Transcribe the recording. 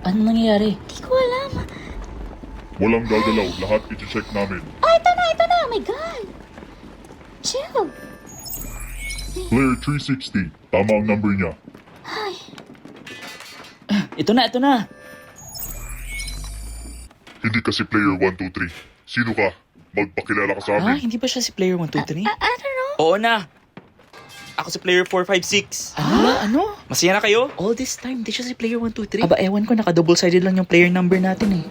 Ano nangyayari? Di ko alam. Walang gagalaw, lahat i-check namin. Oh, ito na. Oh my God. Chill. Player 360, tama ang number niya. Ay, Ito na. Hindi kasi player 123. Sino ka? Magpakilala ka sa amin. Hindi ba siya si player 1, 2, 3? I don't know. Oo na. Ako si player 4, 5, 6. Ano? Masaya na kayo? All this time, di siya si player 1, 2, 3? Aba, ewan ko, naka-double-sided lang yung player number natin eh.